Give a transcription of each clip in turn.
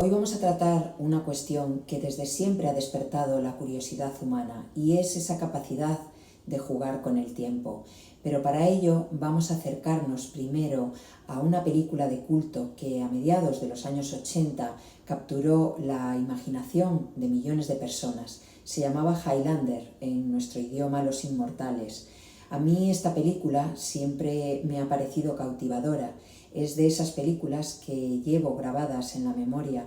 Hoy vamos a tratar una cuestión que desde siempre ha despertado la curiosidad humana y es esa capacidad de jugar con el tiempo. Pero para ello vamos a acercarnos primero a una película de culto que a mediados de los años 80 capturó la imaginación de millones de personas. Se llamaba Highlander, en nuestro idioma Los Inmortales. A mí esta película siempre me ha parecido cautivadora. Es de esas películas que llevo grabadas en la memoria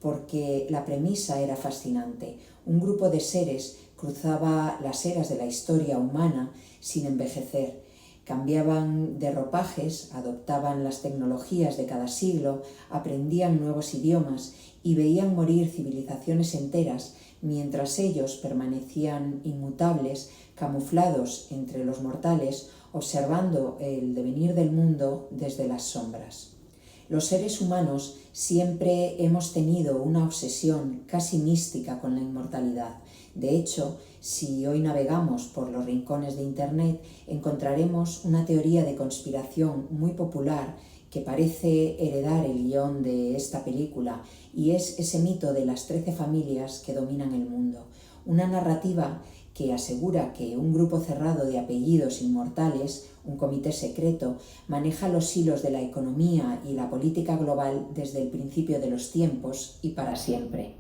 porque la premisa era fascinante. Un grupo de seres cruzaba las eras de la historia humana sin envejecer. Cambiaban de ropajes, adoptaban las tecnologías de cada siglo, aprendían nuevos idiomas y veían morir civilizaciones enteras mientras ellos permanecían inmutables, camuflados entre los mortales, observando el devenir del mundo desde las sombras. Los seres humanos siempre hemos tenido una obsesión casi mística con la inmortalidad. De hecho, si hoy navegamos por los rincones de Internet, encontraremos una teoría de conspiración muy popular que parece heredar el guión de esta película, y es ese mito de las 13 familias que dominan el mundo. Una narrativa que asegura que un grupo cerrado de apellidos inmortales, un comité secreto, maneja los hilos de la economía y la política global desde el principio de los tiempos y para siempre.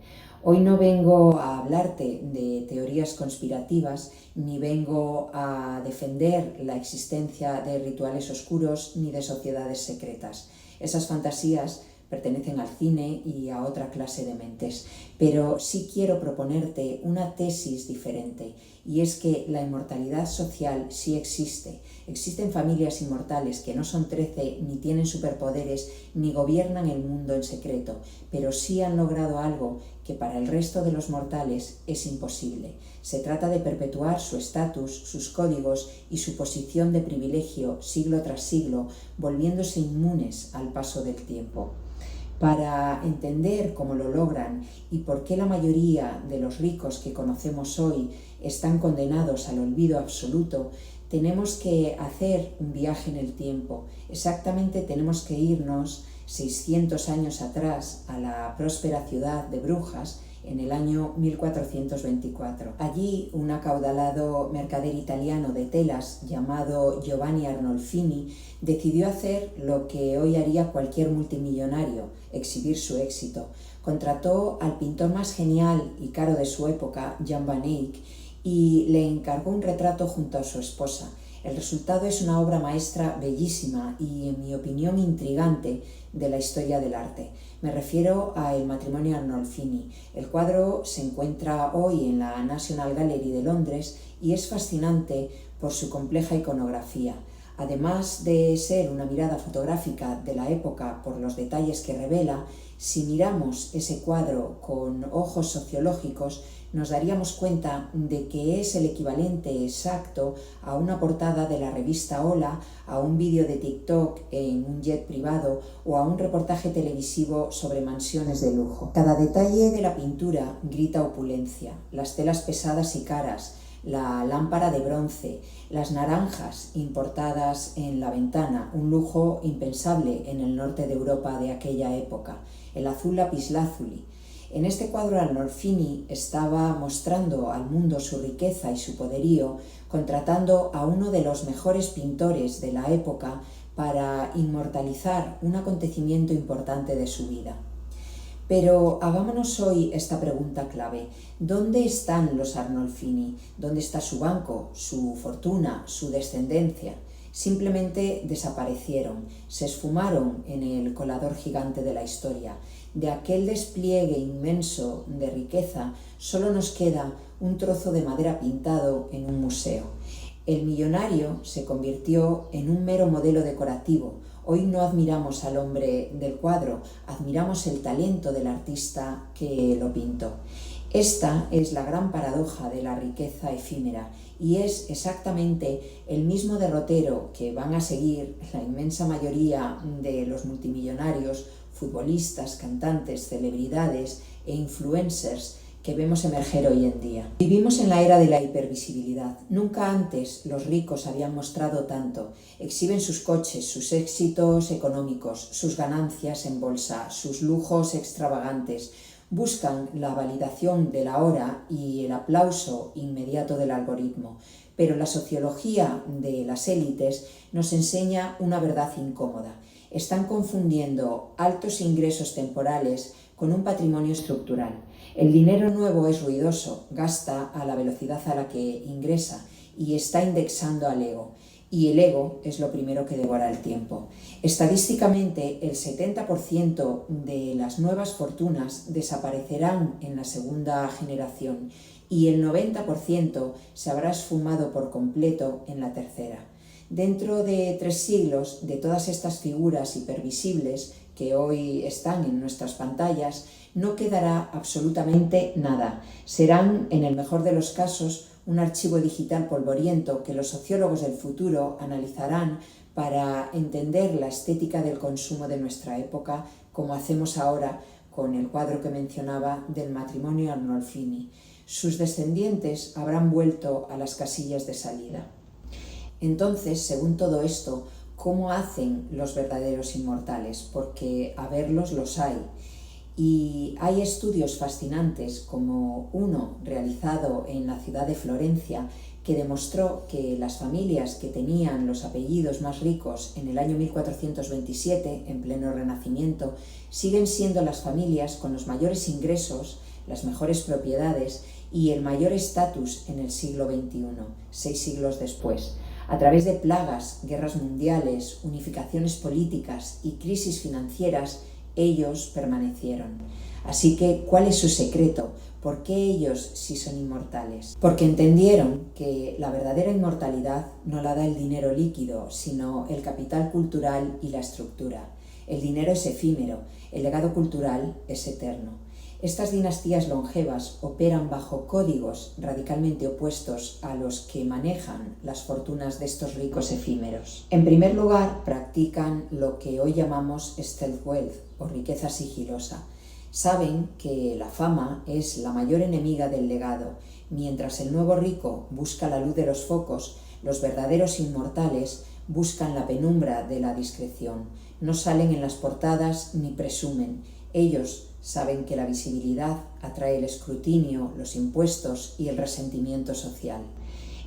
Hoy no vengo a hablarte de teorías conspirativas, ni vengo a defender la existencia de rituales oscuros ni de sociedades secretas. Esas fantasías pertenecen al cine y a otra clase de mentes, pero sí quiero proponerte una tesis diferente, y es que la inmortalidad social sí existe. Existen familias inmortales que no son 13, ni tienen superpoderes, ni gobiernan el mundo en secreto, pero sí han logrado algo que para el resto de los mortales es imposible. Se trata de perpetuar su estatus, sus códigos y su posición de privilegio siglo tras siglo, volviéndose inmunes al paso del tiempo. Para entender cómo lo logran y por qué la mayoría de los ricos que conocemos hoy están condenados al olvido absoluto, tenemos que hacer un viaje en el tiempo. Exactamente tenemos que irnos 600 años atrás a la próspera ciudad de Brujas, en el año 1424. Allí, un acaudalado mercader italiano de telas llamado Giovanni Arnolfini decidió hacer lo que hoy haría cualquier multimillonario: exhibir su éxito. Contrató al pintor más genial y caro de su época, Jan van Eyck, y le encargó un retrato junto a su esposa. El resultado es una obra maestra bellísima y, en mi opinión, intrigante de la historia del arte. Me refiero a El matrimonio Arnolfini. El cuadro se encuentra hoy en la National Gallery de Londres y es fascinante por su compleja iconografía. Además de ser una mirada fotográfica de la época por los detalles que revela, si miramos ese cuadro con ojos sociológicos, nos daríamos cuenta de que es el equivalente exacto a una portada de la revista Hola, a un vídeo de TikTok en un jet privado o a un reportaje televisivo sobre mansiones de lujo. Cada detalle de la pintura grita opulencia: las telas pesadas y caras, la lámpara de bronce, las naranjas importadas en la ventana, un lujo impensable en el norte de Europa de aquella época, el azul lapislázuli. En este cuadro Arnolfini estaba mostrando al mundo su riqueza y su poderío, contratando a uno de los mejores pintores de la época para inmortalizar un acontecimiento importante de su vida. Pero hagámonos hoy esta pregunta clave: ¿dónde están los Arnolfini? ¿Dónde está su banco, su fortuna, su descendencia? Simplemente desaparecieron, se esfumaron en el colador gigante de la historia. De aquel despliegue inmenso de riqueza solo nos queda un trozo de madera pintado en un museo. El millonario se convirtió en un mero modelo decorativo. Hoy no admiramos al hombre del cuadro, admiramos el talento del artista que lo pintó. Esta es la gran paradoja de la riqueza efímera y es exactamente el mismo derrotero que van a seguir la inmensa mayoría de los multimillonarios, futbolistas, cantantes, celebridades e influencers que vemos emerger hoy en día. Vivimos en la era de la hipervisibilidad. Nunca antes los ricos habían mostrado tanto. Exhiben sus coches, sus éxitos económicos, sus ganancias en bolsa, sus lujos extravagantes. Buscan la validación de la hora y el aplauso inmediato del algoritmo. Pero la sociología de las élites nos enseña una verdad incómoda. Están confundiendo altos ingresos temporales con un patrimonio estructural. El dinero nuevo es ruidoso, gasta a la velocidad a la que ingresa y está indexando al ego. Y el ego es lo primero que devora el tiempo. Estadísticamente, el 70% de las nuevas fortunas desaparecerán en la segunda generación y el 90% se habrá esfumado por completo en la tercera. Dentro de 3 siglos, de todas estas figuras hipervisibles que hoy están en nuestras pantallas, no quedará absolutamente nada. Serán, en el mejor de los casos, un archivo digital polvoriento que los sociólogos del futuro analizarán para entender la estética del consumo de nuestra época, como hacemos ahora con el cuadro que mencionaba del matrimonio Arnolfini. Sus descendientes habrán vuelto a las casillas de salida. Entonces, según todo esto, ¿cómo hacen los verdaderos inmortales? Porque a verlos los hay. Y hay estudios fascinantes, como uno realizado en la ciudad de Florencia, que demostró que las familias que tenían los apellidos más ricos en el año 1427, en pleno Renacimiento, siguen siendo las familias con los mayores ingresos, las mejores propiedades y el mayor estatus en el siglo XXI, 6 siglos después. A través de plagas, guerras mundiales, unificaciones políticas y crisis financieras, ellos permanecieron. Así que, ¿cuál es su secreto? ¿Por qué ellos sí son inmortales? Porque entendieron que la verdadera inmortalidad no la da el dinero líquido, sino el capital cultural y la estructura. El dinero es efímero, el legado cultural es eterno. Estas dinastías longevas operan bajo códigos radicalmente opuestos a los que manejan las fortunas de estos ricos efímeros. En primer lugar, practican lo que hoy llamamos stealth wealth o riqueza sigilosa. Saben que la fama es la mayor enemiga del legado. Mientras el nuevo rico busca la luz de los focos, los verdaderos inmortales buscan la penumbra de la discreción. No salen en las portadas ni presumen. Ellos saben que la visibilidad atrae el escrutinio, los impuestos y el resentimiento social.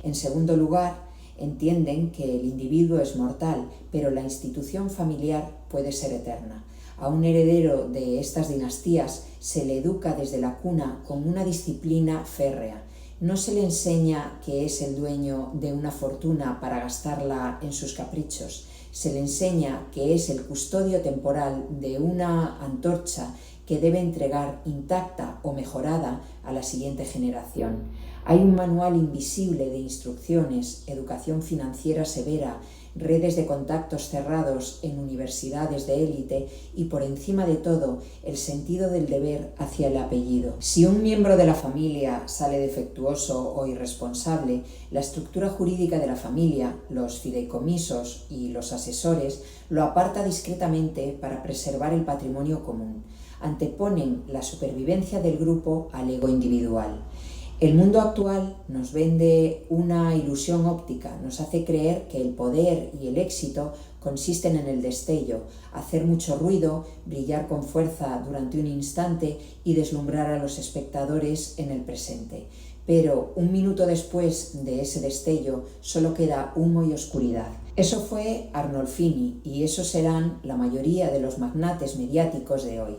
En segundo lugar, entienden que el individuo es mortal, pero la institución familiar puede ser eterna. A un heredero de estas dinastías se le educa desde la cuna con una disciplina férrea. No se le enseña que es el dueño de una fortuna para gastarla en sus caprichos. Se le enseña que es el custodio temporal de una antorcha que debe entregar intacta o mejorada a la siguiente generación. Hay un manual invisible de instrucciones, educación financiera severa, redes de contactos cerrados en universidades de élite y, por encima de todo, el sentido del deber hacia el apellido. Si un miembro de la familia sale defectuoso o irresponsable, la estructura jurídica de la familia, los fideicomisos y los asesores, lo aparta discretamente para preservar el patrimonio común. Anteponen la supervivencia del grupo al ego individual. El mundo actual nos vende una ilusión óptica, nos hace creer que el poder y el éxito consisten en el destello, hacer mucho ruido, brillar con fuerza durante un instante y deslumbrar a los espectadores en el presente. Pero un minuto después de ese destello solo queda humo y oscuridad. Eso fue Arnolfini y esos serán la mayoría de los magnates mediáticos de hoy.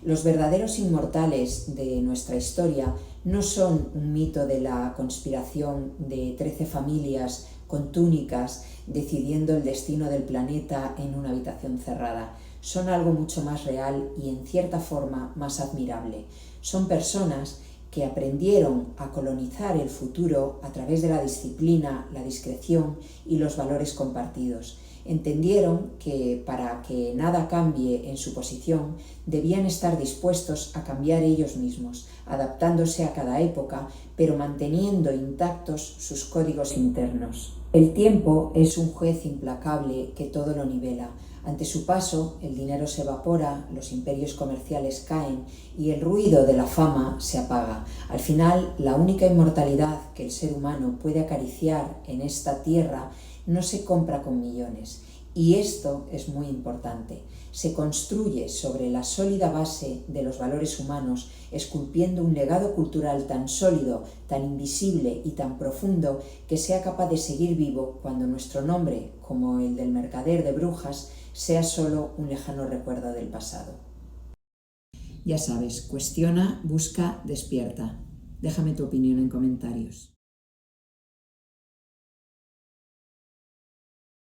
Los verdaderos inmortales de nuestra historia no son un mito de la conspiración de 13 familias con túnicas decidiendo el destino del planeta en una habitación cerrada. Son algo mucho más real y en cierta forma más admirable. Son personas que aprendieron a colonizar el futuro a través de la disciplina, la discreción y los valores compartidos. Entendieron que para que nada cambie en su posición, debían estar dispuestos a cambiar ellos mismos, adaptándose a cada época, pero manteniendo intactos sus códigos internos. El tiempo es un juez implacable que todo lo nivela. Ante su paso, el dinero se evapora, los imperios comerciales caen y el ruido de la fama se apaga. Al final, la única inmortalidad que el ser humano puede acariciar en esta tierra no se compra con millones. Y esto es muy importante. Se construye sobre la sólida base de los valores humanos, esculpiendo un legado cultural tan sólido, tan invisible y tan profundo que sea capaz de seguir vivo cuando nuestro nombre, como el del mercader de brujas, sea solo un lejano recuerdo del pasado. Ya sabes, cuestiona, busca, despierta. Déjame tu opinión en comentarios.